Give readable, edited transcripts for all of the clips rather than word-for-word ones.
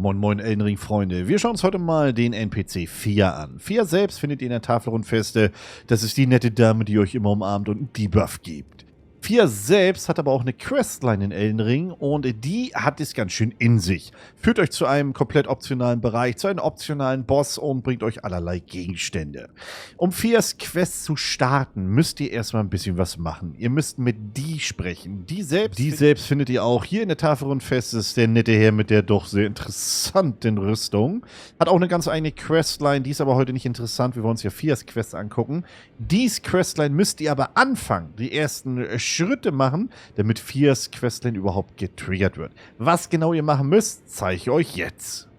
Moin Moin Elden Ring Freunde, wir schauen uns heute mal den NPC 4 an. 4 selbst findet ihr in der Tafelrundfeste, das ist die nette Dame, die euch immer umarmt und einen Debuff gibt. 4 selbst hat aber auch eine Questline in Elden Ring und die hat es ganz schön in sich. Führt euch zu einem komplett optionalen Bereich, zu einem optionalen Boss und bringt euch allerlei Gegenstände. Um 4's Quest zu starten, müsst ihr erstmal ein bisschen was machen. Ihr müsst mit die sprechen. Die selbst findet ihr auch hier in der Tafelrundfeste. Das ist der nette Herr mit der doch sehr interessanten Rüstung. Hat auch eine ganz eigene Questline, die ist aber heute nicht interessant. Wir wollen uns ja 4's Quest angucken. Dies Questline müsst ihr aber anfangen, die ersten Schritte machen, damit 4's Questline überhaupt getriggert wird. Was genau ihr machen müsst, zeige ich euch jetzt.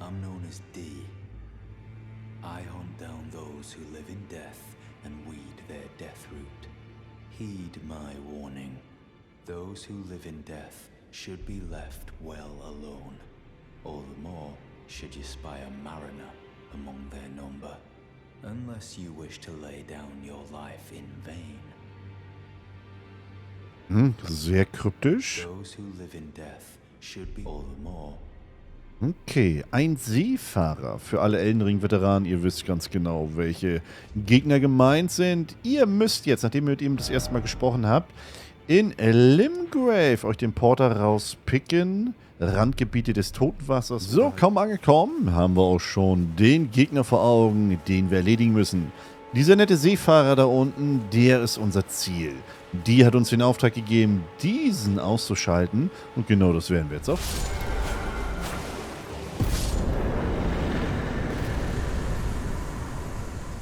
I'm known as D. I hunt down those who live in death and weed their death root. Heed my warning. Those who live in death should be left well alone. All the more should you spy a mariner among their number, unless you wish to lay down your life in vain. Sehr kryptisch. Okay, ein Seefahrer. Für alle Elden Ring-Veteranen, ihr wisst ganz genau, welche Gegner gemeint sind. Ihr müsst jetzt, nachdem ihr mit ihm das erste Mal gesprochen habt, in Limgrave euch den Porter rauspicken. Randgebiete des Totenwassers. So, kaum angekommen, haben wir auch schon den Gegner vor Augen, den wir erledigen müssen. Dieser nette Seefahrer da unten, der ist unser Ziel. Die hat uns den Auftrag gegeben, diesen auszuschalten. Und genau das werden wir jetzt auch.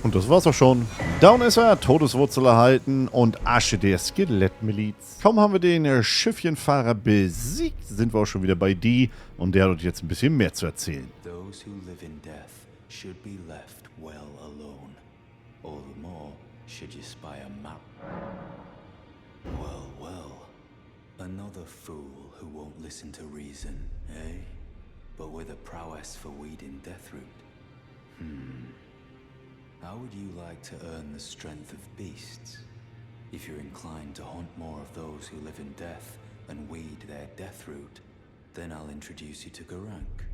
Und das war's auch schon. Down ist er, Todeswurzel erhalten und Asche der Skelettmiliz. Kaum haben wir den Schiffchenfahrer besiegt, sind wir auch schon wieder bei die. Und der hat uns jetzt ein bisschen mehr zu erzählen. Those who live in death should be left well alone. All the more should you spy a map. Well, well. Another fool who won't listen to reason, eh? But with a prowess for weeding deathroot. How would you like to earn the strength of beasts? If you're inclined to hunt more of those who live in death and weed their deathroot, then I'll introduce you to Garank,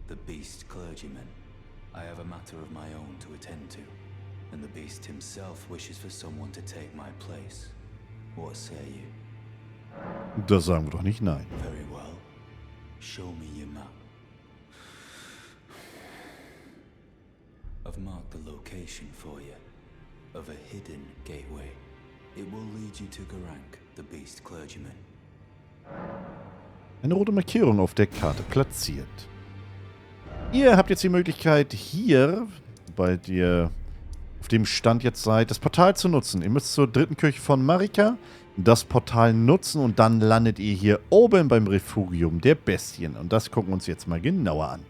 the beast clergyman. I have a matter of my own to attend to, and the beast himself wishes for someone to take my place. What say you? Das sagen wir doch nicht nein. Very well. Show me your map. I've marked the location for you, of a hidden gateway. It will lead you to Garank, the beast clergyman. Eine rote Markierung auf der Karte platziert. Ihr habt jetzt die Möglichkeit, hier, sobald ihr auf dem Stand jetzt seid, das Portal zu nutzen. Ihr müsst zur dritten Kirche von Marika das Portal nutzen und dann landet ihr hier oben beim Refugium der Bestien. Und das gucken wir uns jetzt mal genauer an.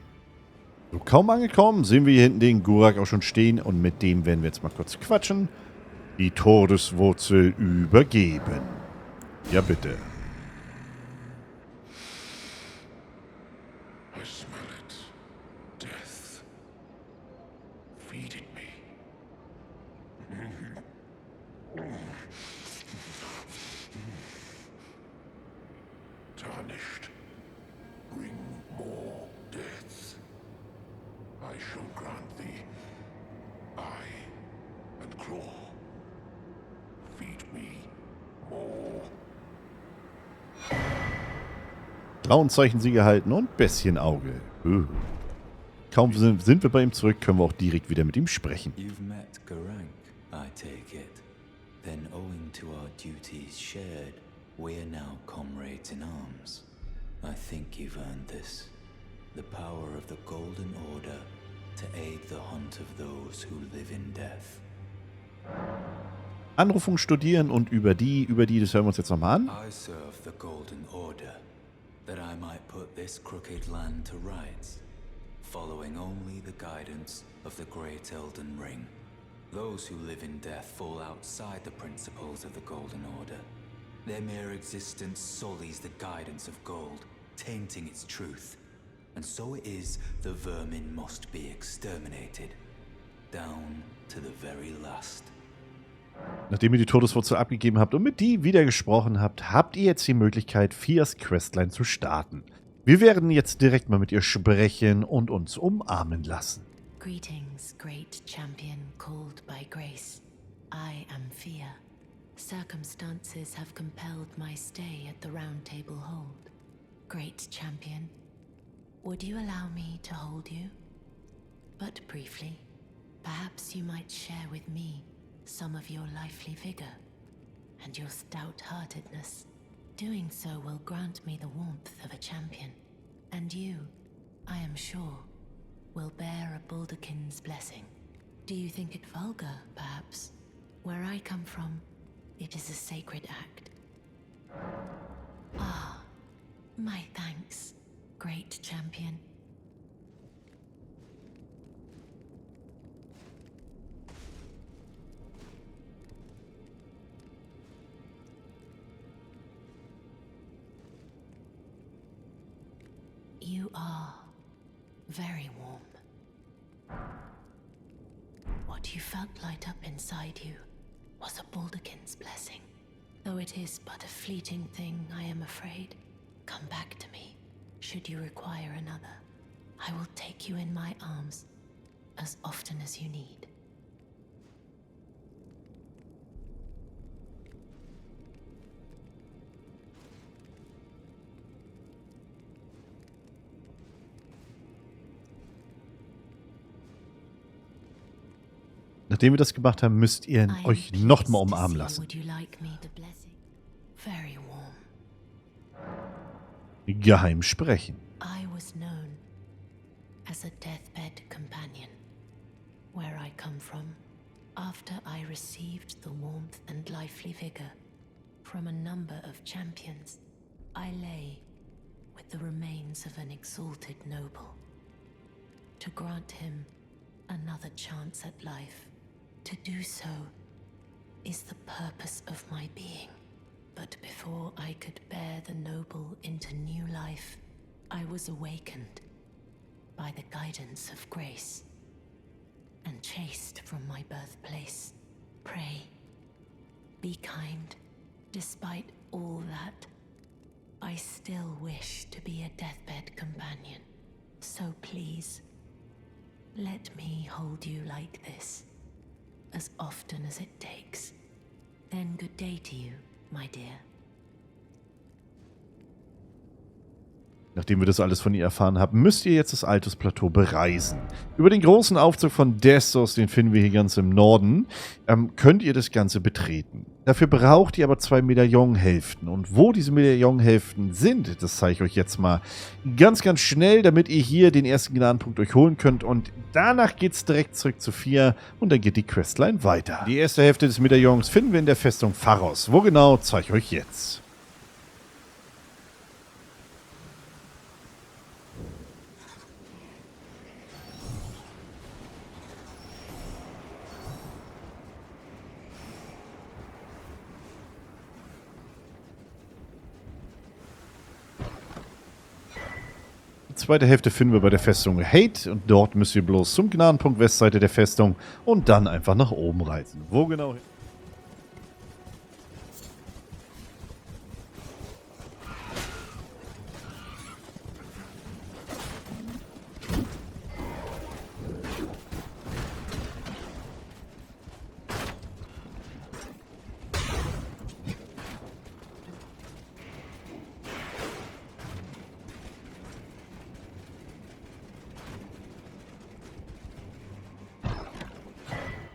So, kaum angekommen, sehen wir hier hinten den Gurak auch schon stehen und mit dem werden wir jetzt mal kurz quatschen. Die Todeswurzel übergeben. Ja, bitte. I smell it. Death. Feeding me. Tarnished. Bring more deaths. I shall grant thee eye and claw. Feed me more. Frauenzeichen-Sieg erhalten und Bestienauge. Kaum sind wir bei ihm zurück, können wir auch direkt wieder mit ihm sprechen. You've met Garank, I take it. Then owing to our duties shared, we are now comrades in arms. I think you've earned this. The power of the Golden Order to aid the hunt of those who live in death. Anrufung studieren und über die, das hören wir uns jetzt nochmal an. I serve the Golden Order, that I might put this crooked land to rights, following only the guidance of the great Elden Ring. Those who live in death fall outside the principles of the Golden Order. Their mere existence sullies the guidance of gold, tainting its truth. And so it is the vermin must be exterminated, down to the very last. Nachdem ihr die Todeswurzel abgegeben habt und mit die wieder gesprochen habt, habt ihr jetzt die Möglichkeit, 4's Questline zu starten. Wir werden jetzt direkt mal mit ihr sprechen und uns umarmen lassen. Greetings, great champion called by grace. I am Fear. Circumstances have compelled my stay at the Round Table Hold. Great champion, would you allow me to hold you? But briefly, perhaps you might share with me some of your lively vigor and your stout-heartedness. Doing so will grant me the warmth of a champion, and you, I am sure, will bear a Baldakin's blessing. Do you think it vulgar, perhaps? Where I come from, it is a sacred act. Ah, my thanks, great champion. You are very warm. What you felt light up inside you was a Baldakin's blessing. Though it is but a fleeting thing, I am afraid. Come back to me, should you require another. I will take you in my arms as often as you need. Nachdem wir das gemacht haben, müsst ihr euch nochmal umarmen lassen. Would you like me to bless it? Very warm. Geheim sprechen. I was known as a deathbed companion. Where I come from, after I received the warmth and lively vigor from a number of champions, I lay with the remains of an exalted noble. To grant him another chance at life, to do so is the purpose of my being. But before I could bear the noble into new life, I was awakened by the guidance of grace and chased from my birthplace. Pray, be kind. Despite all that, I still wish to be a deathbed companion. So please, let me hold you like this, as often as it takes. Then good day to you, my dear. Nachdem wir das alles von ihr erfahren haben, müsst ihr jetzt das Altus-Plateau bereisen. Über den großen Aufzug von Destos, den finden wir hier ganz im Norden, könnt ihr das Ganze betreten. Dafür braucht ihr aber 2 Medaillonhälften. Und wo diese Medaillonhälften sind, das zeige ich euch jetzt mal ganz, ganz schnell, damit ihr hier den ersten Gnadenpunkt euch holen könnt. Und danach geht es direkt zurück zu 4 und dann geht die Questline weiter. Die erste Hälfte des Medaillons finden wir in der Festung Pharos. Wo genau, zeige ich euch jetzt. Die zweite Hälfte finden wir bei der Festung Hate und dort müsst ihr bloß zum Gnadenpunkt Westseite der Festung und dann einfach nach oben reisen. Wo genau hin?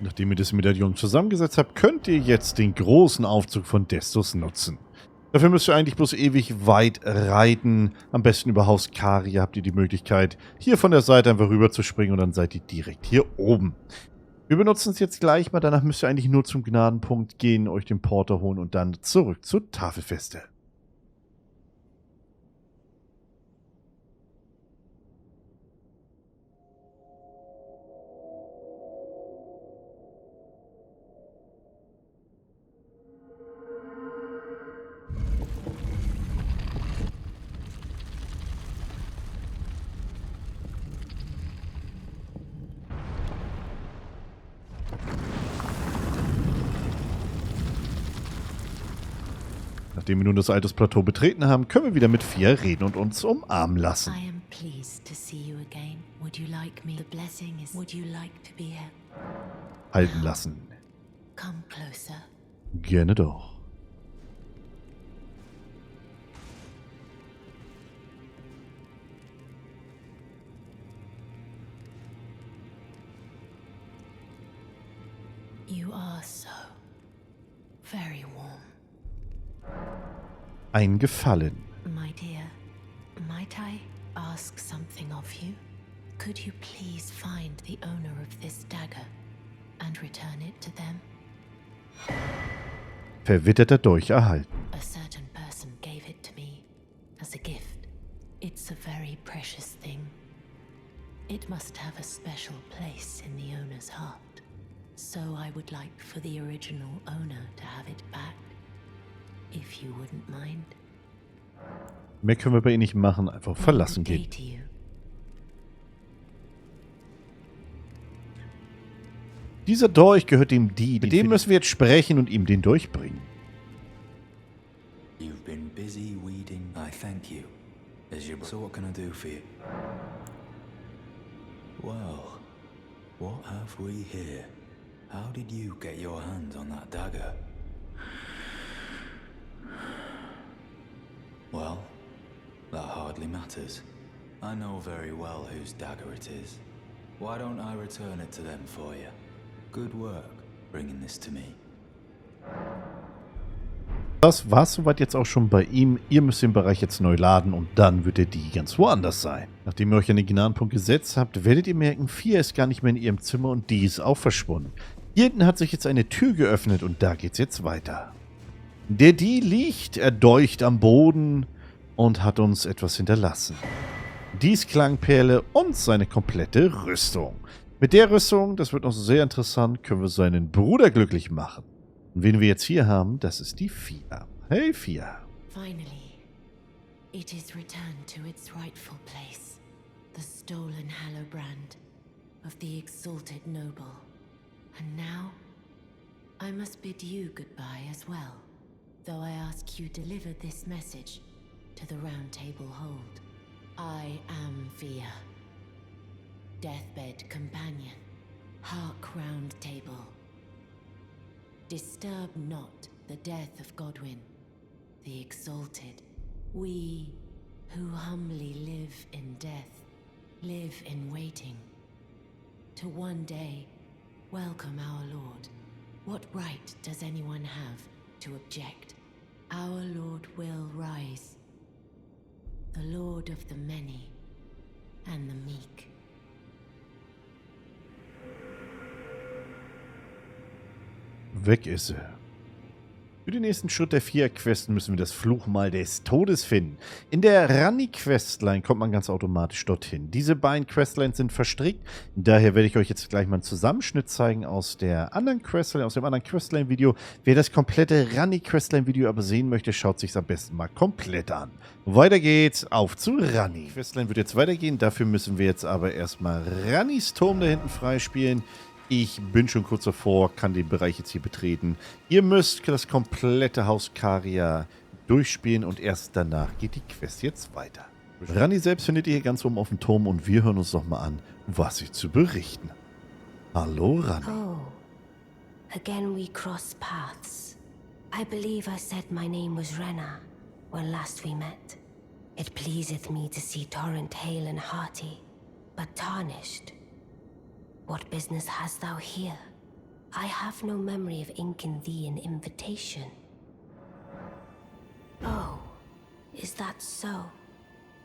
Nachdem ihr das Medaillon zusammengesetzt habt, könnt ihr jetzt den großen Aufzug von Destos nutzen. Dafür müsst ihr eigentlich bloß ewig weit reiten. Am besten über Haus Karia habt ihr die Möglichkeit, hier von der Seite einfach rüber zu springen und dann seid ihr direkt hier oben. Wir benutzen es jetzt gleich mal, danach müsst ihr eigentlich nur zum Gnadenpunkt gehen, euch den Porter holen und dann zurück zur Tafelfeste. Nachdem wir nun das alte Plateau betreten haben, können wir wieder mit 4 reden und uns umarmen lassen. I am pleased to see you again. Would you like me? The blessing is. Would you like to be here? Halten lassen. Come closer. Gerne doch. You are so very warm. Ein Gefallen. My dear, might I ask something of you? Could you please find the owner of this dagger and return it to them? Verwitterter Dolch erhalten. A certain person gave it to me as a gift. It's a very precious thing. It must have a special place in the owner's heart. So I would like for the original owner to have it back, if you wouldn't mind. Mehr können wir bei Ihnen nicht machen, einfach verlassen Good day gehen. to you. Dieser Dolch gehört dem Dieb. Mit dem müssen wir jetzt sprechen und ihm den Dolch bringen. You've been busy weeding. I thank you. So what can I do for you? Well, what have we here? How did you get your hands on that dagger? Well, that hardly matters. I know very well whose dagger it is. Why don't I return it to them for you? Good work bringing this to me. Das war's soweit jetzt auch schon bei ihm. Ihr müsst den Bereich jetzt neu laden und dann wird der die ganz woanders sein. Nachdem ihr euch an den Gnadenpunkt gesetzt habt, werdet ihr merken, 4 ist gar nicht mehr in ihrem Zimmer und die ist auch verschwunden. Hier hinten hat sich jetzt eine Tür geöffnet und da geht's jetzt weiter. Der Die liegt erdolcht am Boden und hat uns etwas hinterlassen. Dies Klangperle und seine komplette Rüstung. Mit der Rüstung, das wird noch sehr interessant, können wir seinen Bruder glücklich machen. Und wen wir jetzt hier haben, das ist die 4. Hey 4. Finally, it is returned to its rightful place. The stolen Hallowbrand of the exalted noble. And now, I must bid you goodbye as well, though I ask you deliver this message to the Round Table Hold. I am Via, deathbed companion, hark Round Table. Disturb not the death of Godwyn, the exalted. We who humbly live in death, live in waiting, to one day welcome our Lord. What right does anyone have to object? Our Lord will rise, the Lord of the many and the meek. Weg ist er. Für den nächsten Schritt der 4-Questen müssen wir das Fluchmal des Todes finden. In der Questline kommt man ganz automatisch dorthin. Diese beiden Questlines sind verstrickt, daher werde ich euch jetzt gleich mal einen Zusammenschnitt zeigen aus der anderen Questline, aus dem anderen Questline-Video. Wer das komplette Questline-Video aber sehen möchte, schaut sich am besten mal komplett an. Weiter geht's, auf zu Ranni. Die Questline wird jetzt weitergehen, dafür müssen wir jetzt aber erstmal Rannis Turm da hinten freispielen. Ich bin schon kurz davor, kann den Bereich jetzt hier betreten. Ihr müsst das komplette Haus Karia durchspielen und erst danach geht die Quest jetzt weiter. Ranni selbst findet ihr hier ganz oben auf dem Turm und wir hören uns noch mal an, was sie zu berichten hat. Hallo Ranni. Oh, again we cross paths. I believe I said my name was Renna when last we met. It pleaseth me to see Torrent hale and hearty, but tarnished. What business hast thou here? I have no memory of inking thee an invitation. Oh, is that so?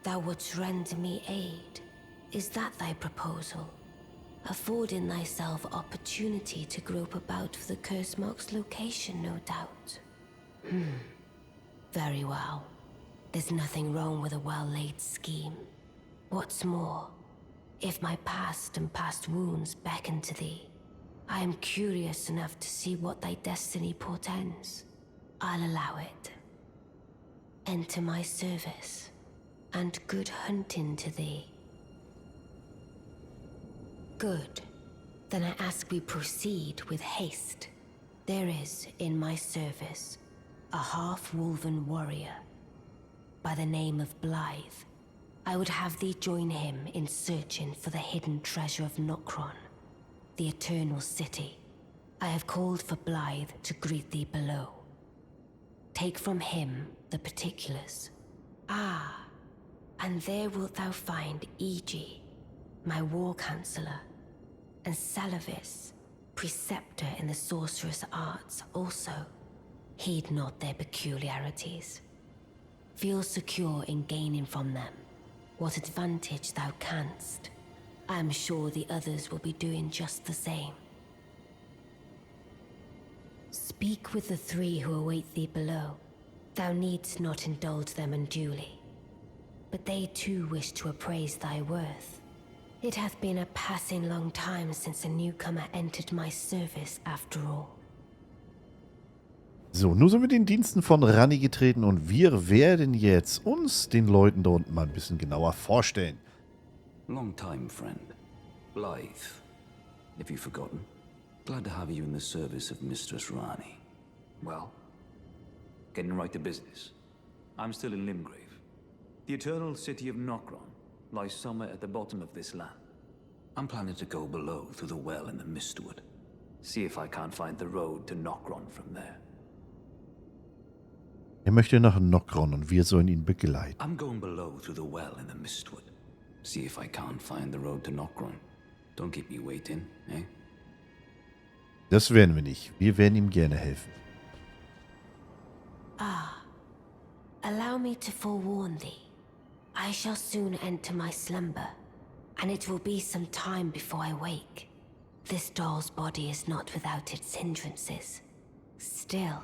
Thou wouldst render me aid. Is that thy proposal? Affording thyself opportunity to grope about for the Cursemark's location, no doubt. Very well. There's nothing wrong with a well-laid scheme. What's more, if my past and past wounds beckon to thee, I am curious enough to see what thy destiny portends. I'll allow it. Enter my service, and good hunting to thee. Good. Then I ask we proceed with haste. There is, in my service, a half-wolven warrior by the name of Blythe. I would have thee join him in searching for the hidden treasure of Nokron, the Eternal City. I have called for Blythe to greet thee below. Take from him the particulars. Ah, and there wilt thou find Egi, my war counselor, and Salavis, preceptor in the sorcerous arts also. Heed not their peculiarities. Feel secure in gaining from them what advantage thou canst. I am sure the others will be doing just the same. Speak with the three who await thee below. Thou needst not indulge them unduly, but they too wish to appraise thy worth. It hath been a passing long time since a newcomer entered my service after all. So, nun sind wir den Diensten von Ranni getreten und wir werden jetzt uns den Leuten da unten mal ein bisschen genauer vorstellen. Long time, friend. Blythe. If you've forgotten. Glad to have you in the service of Mistress Ranni. Well, getting right to business. I'm still in Limgrave. The eternal city of Nokron lies somewhere at the bottom of this land. I'm planning to go below through the well in the Mistwood. See if I can't find the road to Nokron from there. Er möchte nach Nokron und wir sollen ihn begleiten. I'm going below through the well in the Mistwood. See if I can't find the road to Nokron. Don't keep me waiting, eh? Das werden wir nicht. Wir werden ihm gerne helfen. Allow me to forewarn thee. I shall soon enter my slumber, and it will be some time before I wake. This doll's body is not without its hindrances. Still,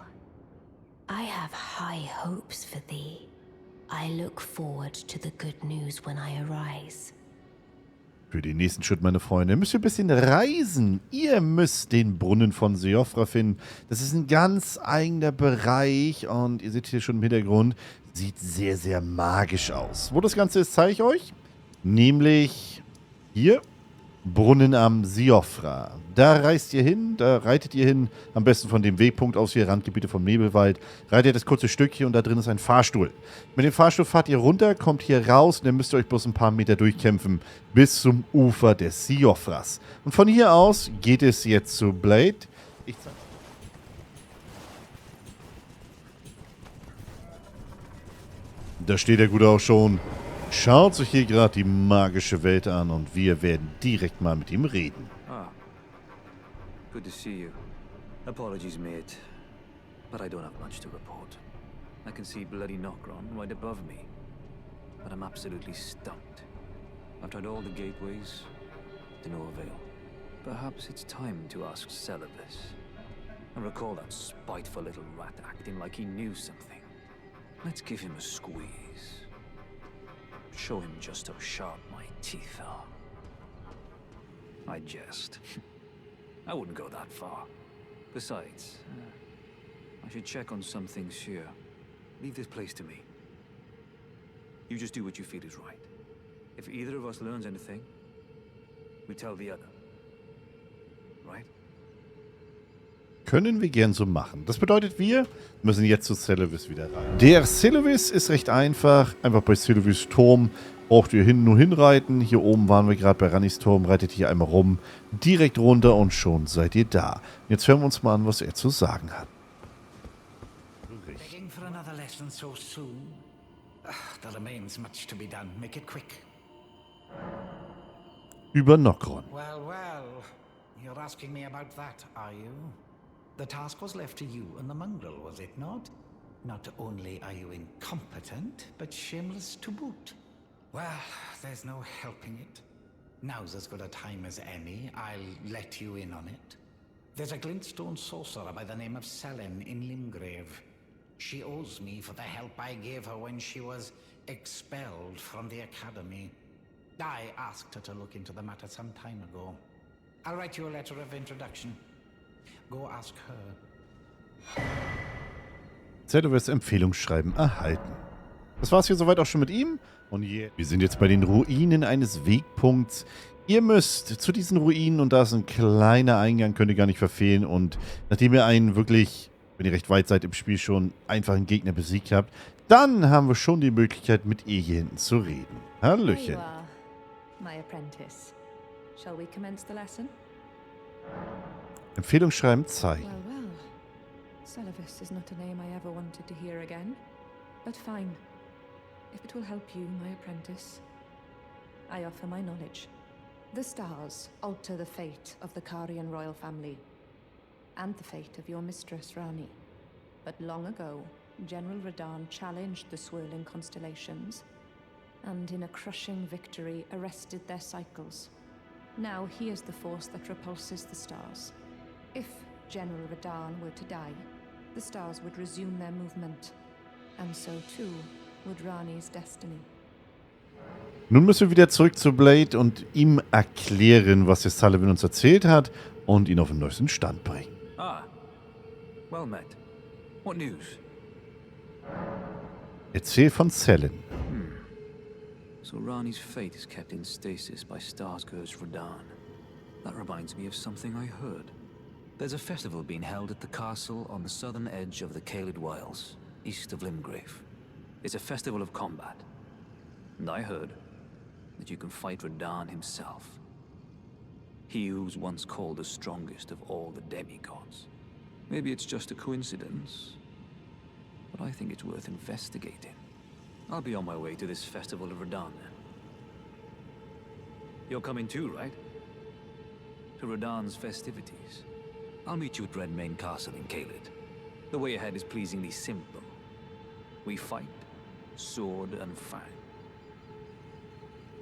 I have high hopes for thee. I look forward to the good news when I arise. Für den nächsten Schritt, meine Freunde, müsst ihr ein bisschen reisen. Ihr müsst den Brunnen von Siofra finden. Das ist ein ganz eigener Bereich und ihr seht hier schon im Hintergrund, sieht sehr, sehr magisch aus. Wo das Ganze ist, zeige ich euch. Nämlich hier, Brunnen am Siofra. Da reist ihr hin, da reitet ihr hin, am besten von dem Wegpunkt aus hier, Randgebiete vom Nebelwald. Reitet ihr das kurze Stück hier und da drin ist ein Fahrstuhl. Mit dem Fahrstuhl fahrt ihr runter, kommt hier raus und dann müsst ihr euch bloß ein paar Meter durchkämpfen bis zum Ufer des Siofras. Und von hier aus geht es jetzt zu Blade. Da steht der Gute auch schon. Schaut sich hier gerade die magische Welt an und wir werden direkt mal mit ihm reden. Good to see you. Apologies, mate, but I don't have much to report. I can see bloody Nokron right above me, but I'm absolutely stumped. I've tried all the gateways, to no avail. Perhaps it's time to ask Celevis. I recall that spiteful little rat acting like he knew something. Let's give him a squeeze. Show him just how sharp my teeth are. I jest. I wouldn't go that far. Besides, I should check on some things here. Leave this place to me. You just do what you feel is right. If either of us learns anything, we tell the other. Right? Können wir gern so machen. Das bedeutet, wir müssen jetzt zu Celevis wieder rein. Der Celevis ist recht einfach. Einfach bei Celevis Turm braucht ihr nur hinreiten. Hier oben waren wir gerade bei Rannis Turm. Reitet hier einmal rum, direkt runter und schon seid ihr da. Jetzt hören wir uns mal an, was er zu sagen hat. Begging for another lesson so soon? There remains much to be done. Make it quick. Über Nokron. Well. You're asking me about that, are you? The task was left to you and the mongrel, was it not? Not only are you incompetent, but shameless to boot. Well, there's no helping it. Now's as good a time as any. I'll let you in on it. There's a glintstone sorcerer by the name of Selin in Limgrave. She owes me for the help I gave her when she was expelled from the academy. I asked her to look into the matter some time ago. I'll write you a letter of introduction. Go ask her. Celevis Empfehlungsschreiben erhalten. Das war's hier soweit auch schon mit ihm. Und wir sind jetzt bei den Ruinen eines Wegpunkts. Ihr müsst zu diesen Ruinen, und da ist ein kleiner Eingang, könnt ihr gar nicht verfehlen. Und nachdem ihr einen wirklich wenn ihr recht weit seid im Spiel, schon einfach einen Gegner besiegt habt, dann haben wir schon die Möglichkeit, mit ihr hier hinten zu reden. Hallöchen. There you are, my apprentice. Shall we commence the lesson? Empfehlung schreiben, zeigen. Well. Celavis is not a name I ever wanted to hear again. But fine. If it will help you, my apprentice, I offer my knowledge. The stars alter the fate of the Karian royal family, and the fate of your mistress, Rani. But long ago, General Radahn challenged the swirling constellations, and in a crushing victory arrested their cycles. Now he is the force that repulses the stars. If General Radahn were to die, the stars would resume their movement, and so too would Rani's destiny. Nun müssen wir wieder zurück zu Blade und ihm erklären, was der Sullivan uns erzählt hat und ihn auf den neuesten Stand bringen. Ah, well met. What news? Erzähl von Cellen. So Rani's fate is kept in stasis by Starscourge Radahn. That reminds me of something I heard. There's a festival being held at the castle on the southern edge of the Caelid Wilds, east of Limgrave. It's a festival of combat. And I heard that you can fight Radahn himself. He who's once called the strongest of all the demigods. Maybe it's just a coincidence, but I think it's worth investigating. I'll be on my way to this festival of Radahn then. You're coming too, right? To Radahn's festivities. I'll meet you at Redmane Castle in Caelid. The way ahead is pleasingly simple. We fight, sword and fang.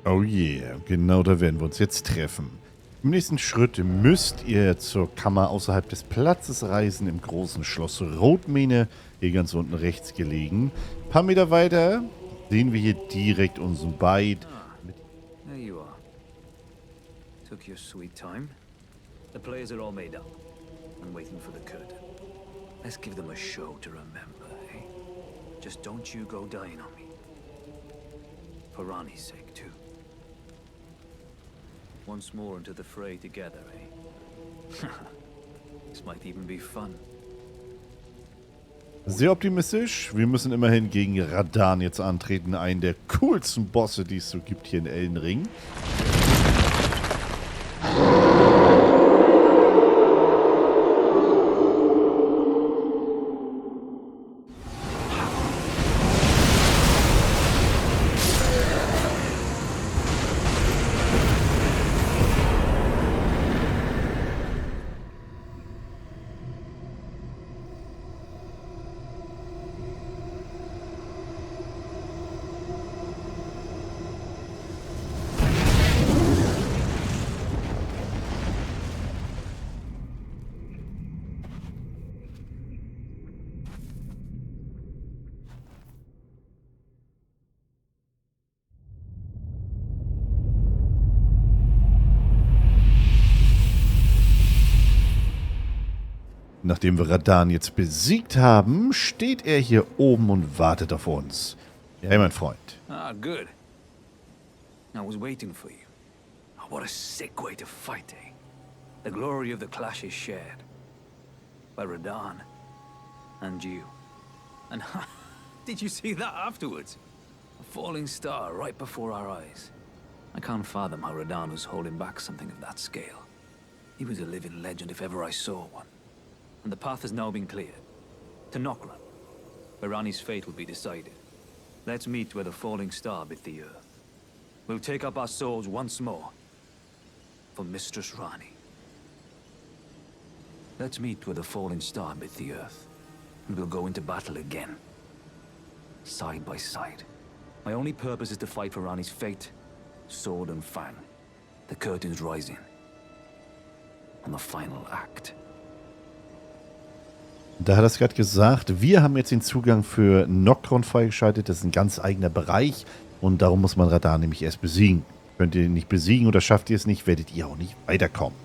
Oh yeah, genau da werden wir uns jetzt treffen. Im nächsten Schritt müsst ihr zur Kammer außerhalb des Platzes reisen im großen Schloss Rotmine, hier ganz unten rechts gelegen. Ein paar Meter weiter sehen wir hier direkt unseren Beid. There you are. Took your sweet time. The players are all made up and waiting for the curtain. Let's give them a show to remember, eh? Just don't you go dying on me. For Rani's sake, too. Once more into the fray together, eh? This might even be fun. Sehr optimistisch. Wir müssen immerhin gegen Radahn jetzt antreten, einen der coolsten Bosse, die es so gibt hier in Elden Ring. Nachdem wir Radahn jetzt besiegt haben, steht er hier oben und wartet auf uns. Ja, mein Freund. Ah, good. I was waiting for you. Oh, what a sick way to fight, eh? The glory of the clash is shared. By Radahn. And you. And did you see that afterwards? A falling star right before our eyes. I can't fathom how Radahn was holding back something of that scale. He was a living legend if ever I saw one. And the path has now been cleared. To Noch, where Rani's fate will be decided. Let's meet where the falling star bit the earth. We'll take up our swords once more. For Mistress Rani. Let's meet where the falling star bit the earth. And we'll go into battle again. Side by side. My only purpose is to fight for Rani's fate. Sword and fang. The curtain's rising. On the final act. Da hat er es gerade gesagt, wir haben jetzt den Zugang für Nokron freigeschaltet. Das ist ein ganz eigener Bereich und darum muss man Radahn nämlich erst besiegen. Könnt ihr ihn nicht besiegen oder schafft ihr es nicht, werdet ihr auch nicht weiterkommen.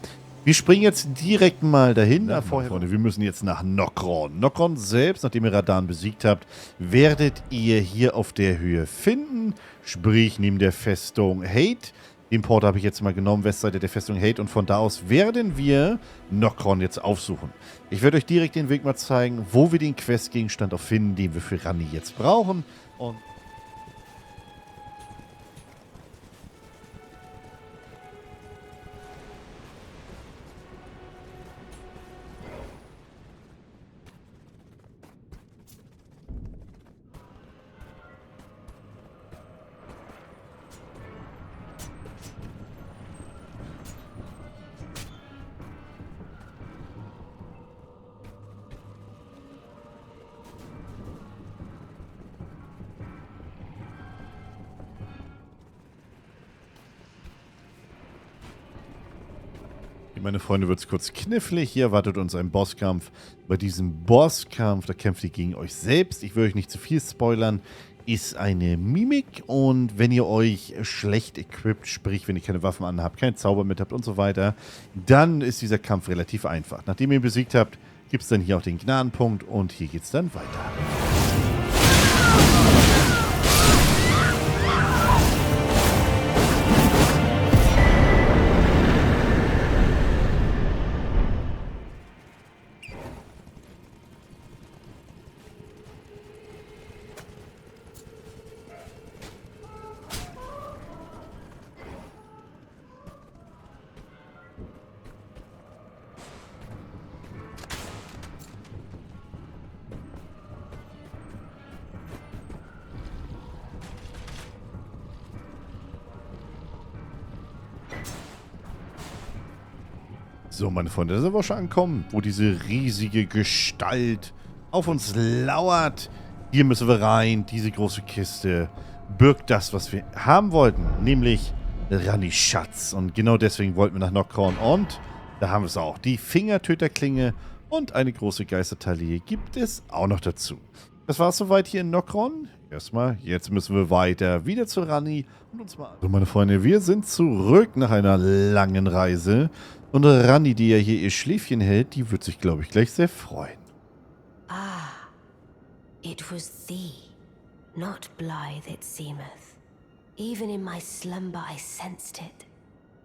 Wir springen jetzt direkt mal dahin. Freunde, wir müssen jetzt nach Nokron. Nokron selbst, nachdem ihr Radahn besiegt habt, werdet ihr hier auf der Höhe finden. Sprich, neben der Festung Hate. Den Port habe ich jetzt mal genommen, Westseite der Festung Hate, und von da aus werden wir Noch jetzt aufsuchen. Ich werde euch direkt den Weg mal zeigen, wo wir den Questgegenstand auch finden, den wir für Ranni jetzt brauchen. Und meine Freunde, wird es kurz knifflig. Hier erwartet uns ein Bosskampf. Bei diesem Bosskampf, da kämpft ihr gegen euch selbst. Ich will euch nicht zu viel spoilern. Ist eine Mimik, und wenn ihr euch schlecht equipt, sprich, wenn ihr keine Waffen anhabt, keinen Zauber mit habt und so weiter, dann ist dieser Kampf relativ einfach. Nachdem ihr ihn besiegt habt, gibt es dann hier auch den Gnadenpunkt, und hier geht es dann weiter. So, meine Freunde, da sind wir schon angekommen, wo diese riesige Gestalt auf uns lauert. Hier müssen wir rein. Diese große Kiste birgt das, was wir haben wollten, nämlich Rannis Schatz. Und genau deswegen wollten wir nach Noch, und da haben wir es auch. Die Fingertöterklinge und eine große Geistertalie gibt es auch noch dazu. Das war es soweit hier in Noch. Erstmal, jetzt müssen wir weiter wieder zu Ranni und uns mal... So, meine Freunde, wir sind zurück nach einer langen Reise. Und Ranni, die ja hier ihr Schläfchen hält, die wird sich, glaube ich, gleich sehr freuen. Ah, it was thee, not blithe it seemeth. Even in my slumber I sensed it.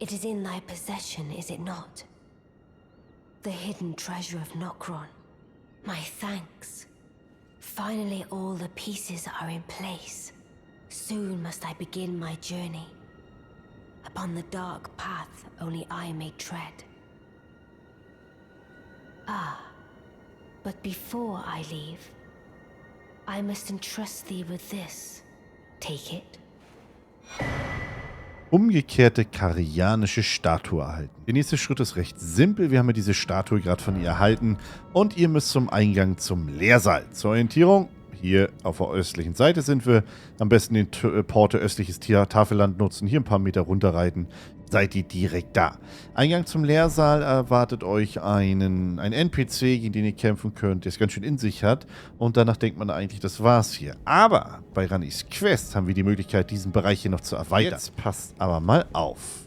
It is in thy possession, is it not? The hidden treasure of Nokron. My thanks. Finally all the pieces are in place. Soon must I begin my journey. Upon the dark path only I may tread. Ah, but before I leave, I must entrust thee with this. Take it. Umgekehrte karianische Statue erhalten. Der nächste Schritt ist recht simpel. Wir haben ja diese Statue gerade von ihr erhalten, und ihr müsst zum Eingang zum Lehrsaal. Zur Orientierung, hier auf der östlichen Seite sind wir. Am besten den Porte östliches Tafelland nutzen, hier ein paar Meter runterreiten. Seid ihr direkt da. Eingang zum Lehrsaal erwartet euch ein NPC, gegen den ihr kämpfen könnt, der es ganz schön in sich hat. Und danach denkt man eigentlich, das war's hier. Aber bei Rannis Quest haben wir die Möglichkeit, diesen Bereich hier noch zu erweitern. Jetzt passt aber mal auf.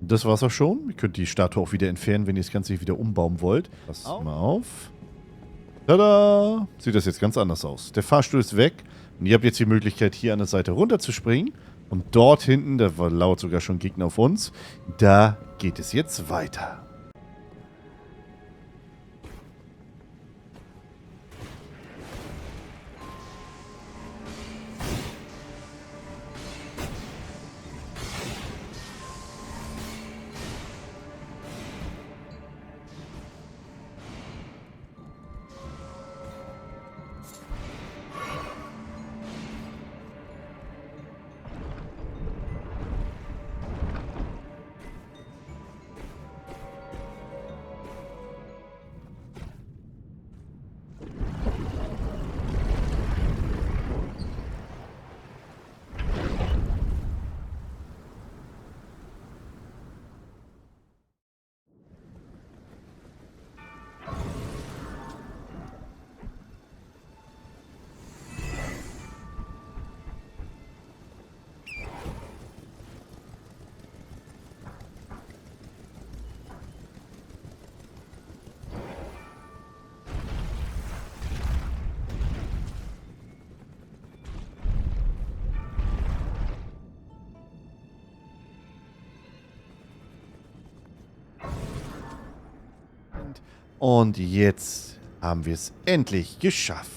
Das war's auch schon. Ihr könnt die Statue auch wieder entfernen, wenn ihr das Ganze wieder umbauen wollt. Passt mal auf. Tada! Sieht das jetzt ganz anders aus. Der Fahrstuhl ist weg. Und ihr habt jetzt die Möglichkeit, hier an der Seite runterzuspringen. Und dort hinten, da lauert sogar schon Gegner auf uns, da geht es jetzt weiter. Und jetzt haben wir es endlich geschafft.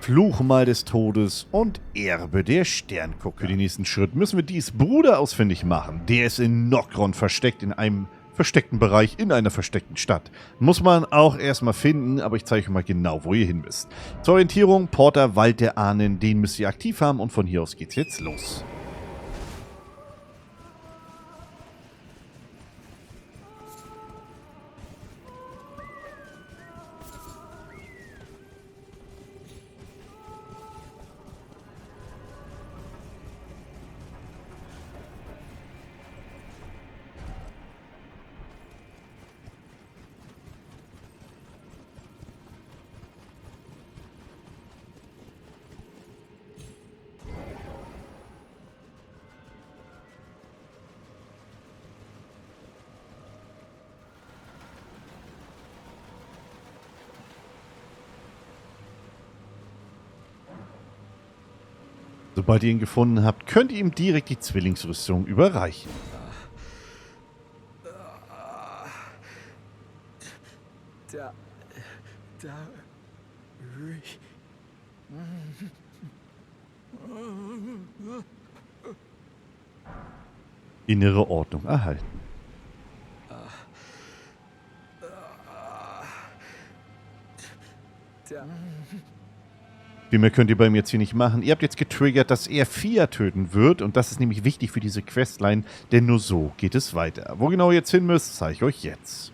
Fluchmal des Todes und Erbe der Sternguck. Für den nächsten Schritt müssen wir Dies Bruder ausfindig machen. Der ist in Noch versteckt, in einem versteckten Bereich, in einer versteckten Stadt. Muss man auch erstmal finden, aber ich zeige euch mal genau, wo ihr hin müsst. Zur Orientierung, Porter Wald der Ahnen, den müsst ihr aktiv haben und von hier aus geht's jetzt los. Sobald ihr ihn gefunden habt, könnt ihr ihm direkt die Zwillingsrüstung überreichen. Innere Ordnung erhalten. Viel mehr könnt ihr bei ihm jetzt hier nicht machen. Ihr habt jetzt getriggert, dass er Fia töten wird. Und das ist nämlich wichtig für diese Questline, denn nur so geht es weiter. Wo genau ihr jetzt hin müsst, zeige ich euch jetzt.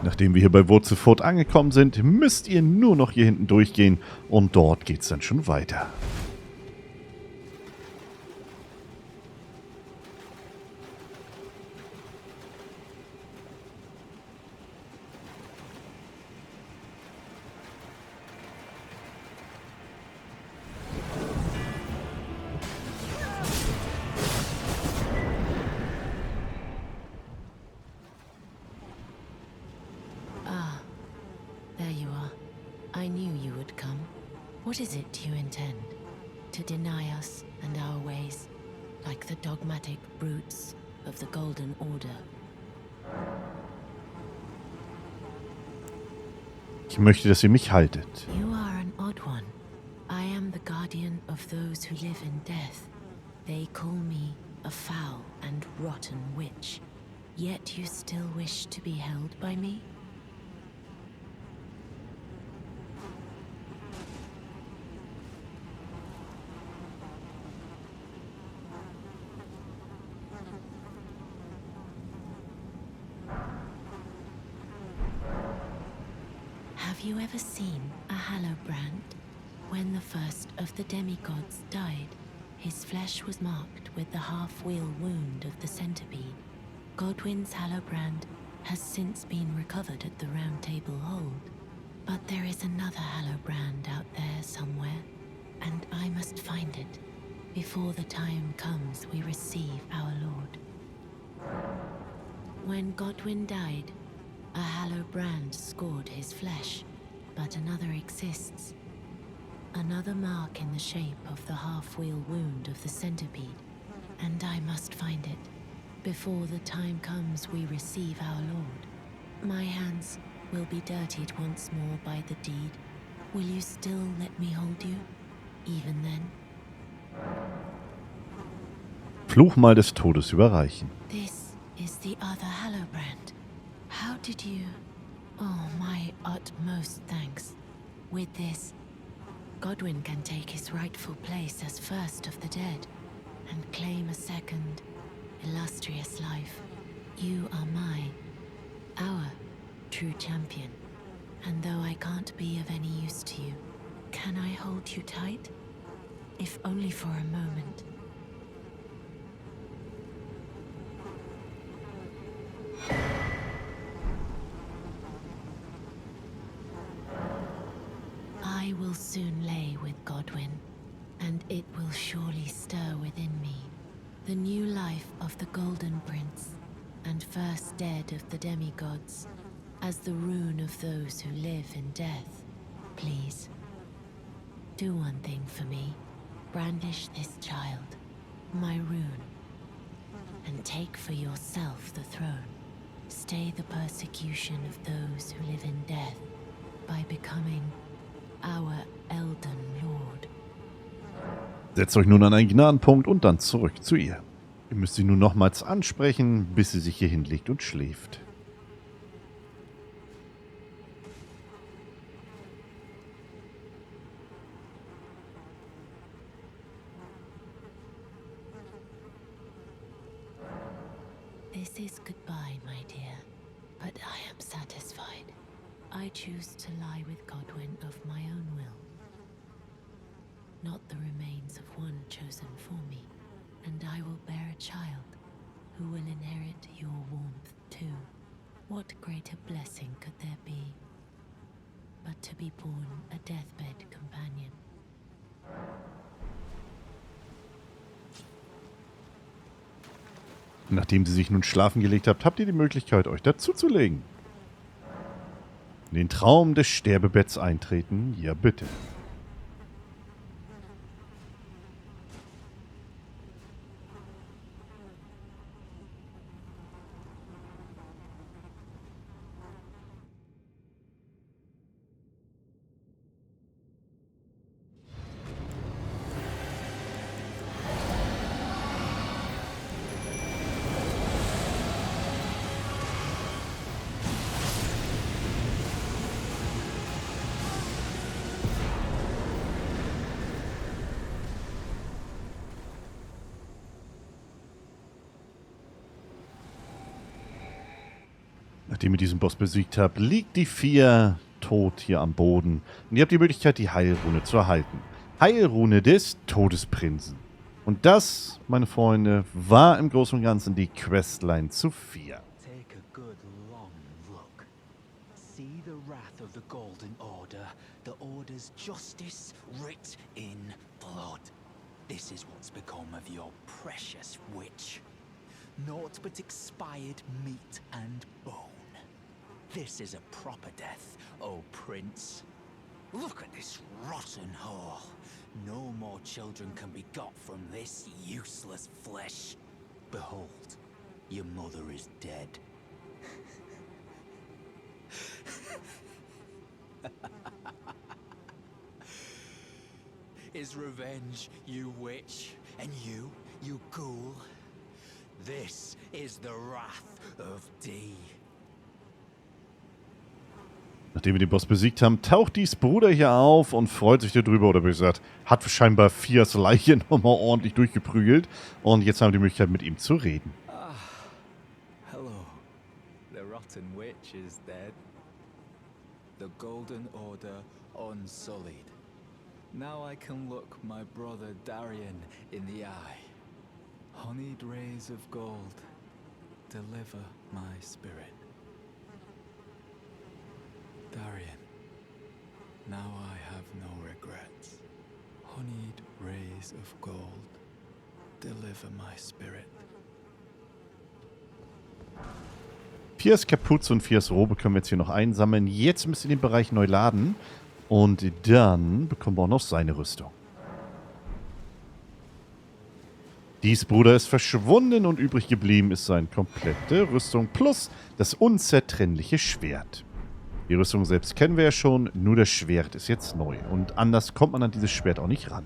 Nachdem wir hier bei Wurzelfurt angekommen sind, müsst ihr nur noch hier hinten durchgehen und dort geht's dann schon weiter. I knew you would come. What is it you intend? To deny us and our ways, like the dogmatic brutes of the Golden Order? Ich möchte, dass ihr mich haltet. You are an odd one. I am the guardian of those who live in death. They call me a foul and rotten witch. Yet you still wish to be held by me? Have you ever seen a Hallowbrand? When the first of the demigods died, his flesh was marked with the half-wheel wound of the centipede. Godwyn's Hallowbrand has since been recovered at the Round Table Hold. But there is another Hallowbrand out there somewhere, and I must find it before the time comes we receive our Lord. When Godwyn died, a Hallowbrand scored his flesh, but another exists. Another mark in the shape of the half-wheel wound of the centipede, and I must find it before the time comes we receive our Lord. My hands will be dirtied once more by the deed. Will you still let me hold you, even then? Fluchmal des Todes überreichen. This is the other Hallowbrand. How did you... Oh, my utmost thanks. With this, Godwyn can take his rightful place as first of the dead and claim a second, illustrious life. You are our true champion. And though I can't be of any use to you, can I hold you tight? If only for a moment. I will soon lay with Godwyn, and it will surely stir within me the new life of the Golden Prince, and first dead of the demigods, as the rune of those who live in death. Please, do one thing for me. Brandish this child, my rune, and take for yourself the throne. Stay the persecution of those who live in death by becoming our Elden Lord. Setzt euch nun an einen Gnadenpunkt und dann zurück zu ihr. Ihr müsst sie nun nochmals ansprechen, bis sie sich hier hinlegt und schläft. This is goodbye, my dear, but I am satisfied. I choose to lie with Godwyn of my own will, not the remains of one chosen for me, and I will bear a child who will inherit your warmth too. What greater blessing could there be but to be born a deathbed companion? Nachdem sie sich nun schlafen gelegt habt, habt ihr die Möglichkeit, euch dazuzulegen. In den Traum des Sterbebetts eintreten? Ja, bitte. Nachdem ihr diesen Boss besiegt habt, liegt die 4 tot hier am Boden. Und ihr habt die Möglichkeit, die Heilrune zu erhalten. Heilrune des Todesprinzen. Und das, meine Freunde, war im Großen und Ganzen die Questline zu 4. Take a good long look. See the wrath of the Golden Order, the Order's justice writ in blood. This is what's become of your precious witch. Naught but expired meat and bone. This is a proper death, O Prince. Look at this rotten whore. No more children can be got from this useless flesh. Behold, your mother is dead. Is revenge, you witch, and you ghoul? This is the wrath of D. Nachdem wir den Boss besiegt haben, taucht Dies Bruder hier auf und freut sich darüber, oder besser gesagt, hat scheinbar Fias Leiche nochmal ordentlich durchgeprügelt. Und jetzt haben wir die Möglichkeit, mit ihm zu reden. Ah, hello. The rotten witch is dead. The Golden Order unsullied. Now I can look my brother Darian in the eye. Honeyed rays of gold, deliver my spirit. Darian, now I have no regrets. Honeyed rays of gold, deliver my spirit. Fias Kapuze und Fias Robe können wir jetzt hier noch einsammeln. Jetzt müsst ihr den Bereich neu laden. Und dann bekommen wir auch noch seine Rüstung. Dies Bruder ist verschwunden und übrig geblieben ist seine komplette Rüstung plus das unzertrennliche Schwert. Die Rüstung selbst kennen wir ja schon, nur das Schwert ist jetzt neu. Und anders kommt man an dieses Schwert auch nicht ran.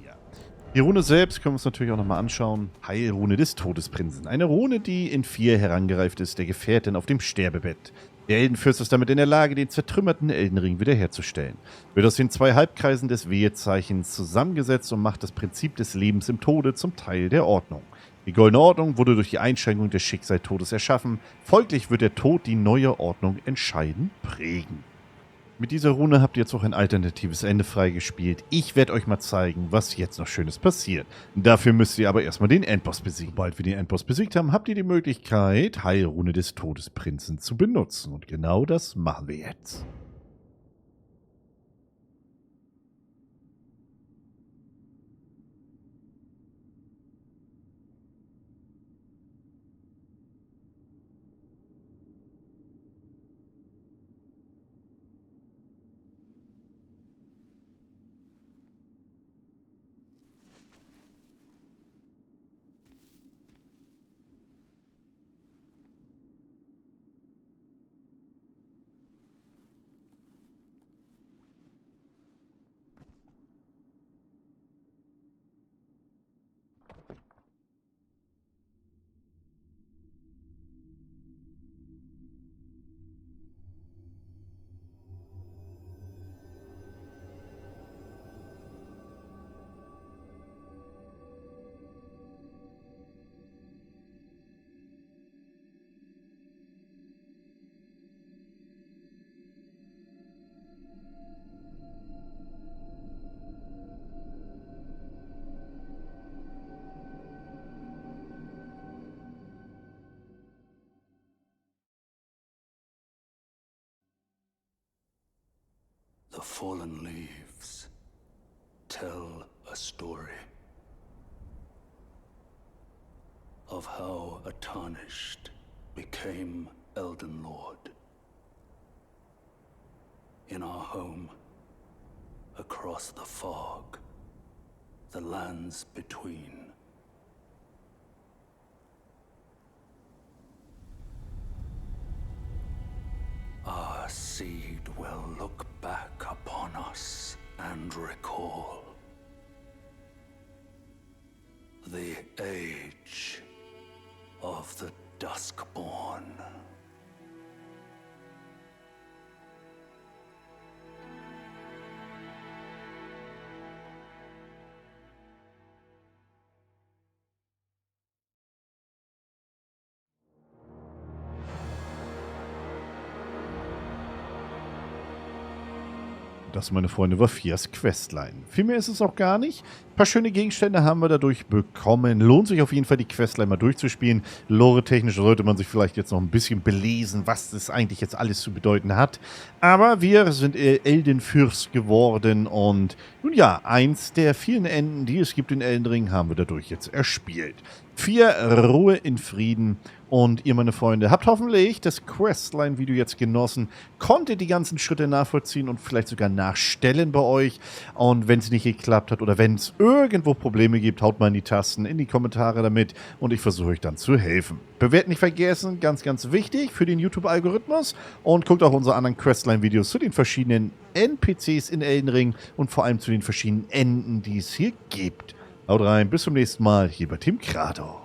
Die Rune selbst können wir uns natürlich auch nochmal anschauen. Heilrune des Todesprinzen. Eine Rune, die in 4 herangereift ist, der Gefährtin auf dem Sterbebett. Der Eldenfürst ist damit in der Lage, den zertrümmerten Eldenring wiederherzustellen. Wird aus den 2 Halbkreisen des Wehezeichens zusammengesetzt und macht das Prinzip des Lebens im Tode zum Teil der Ordnung. Die Goldene Ordnung wurde durch die Einschränkung des Schicksaltodes erschaffen. Folglich wird der Tod die neue Ordnung entscheidend prägen. Mit dieser Rune habt ihr jetzt auch ein alternatives Ende freigespielt. Ich werde euch mal zeigen, was jetzt noch Schönes passiert. Dafür müsst ihr aber erstmal den Endboss besiegen. Sobald wir den Endboss besiegt haben, habt ihr die Möglichkeit, Heilrune des Todesprinzen zu benutzen. Und genau das machen wir jetzt. The fallen leaves tell a story of how a tarnished became Elden Lord. In our home, across the fog, the lands between. Our seed will look back upon us and recall the age of the Duskborn. Das, meine Freunde, war Fias Questline. Viel mehr ist es auch gar nicht. Ein paar schöne Gegenstände haben wir dadurch bekommen. Lohnt sich auf jeden Fall, die Questline mal durchzuspielen. Lore-technisch sollte man sich vielleicht jetzt noch ein bisschen belesen, was das eigentlich jetzt alles zu bedeuten hat. Aber wir sind Eldenfürst geworden und nun ja, eins der vielen Enden, die es gibt in Elden Ring, haben wir dadurch jetzt erspielt. 4 Ruhe in Frieden. Und ihr, meine Freunde, habt hoffentlich das Questline-Video jetzt genossen, konntet die ganzen Schritte nachvollziehen und vielleicht sogar nachstellen bei euch. Und wenn es nicht geklappt hat oder wenn es irgendwo Probleme gibt, haut mal in die Tasten, in die Kommentare damit und ich versuche euch dann zu helfen. Bewerten nicht vergessen, ganz, ganz wichtig für den YouTube-Algorithmus. Und guckt auch unsere anderen Questline-Videos zu den verschiedenen NPCs in Elden Ring und vor allem zu den verschiedenen Enden, die es hier gibt. Haut rein, bis zum nächsten Mal hier bei Teamkrado.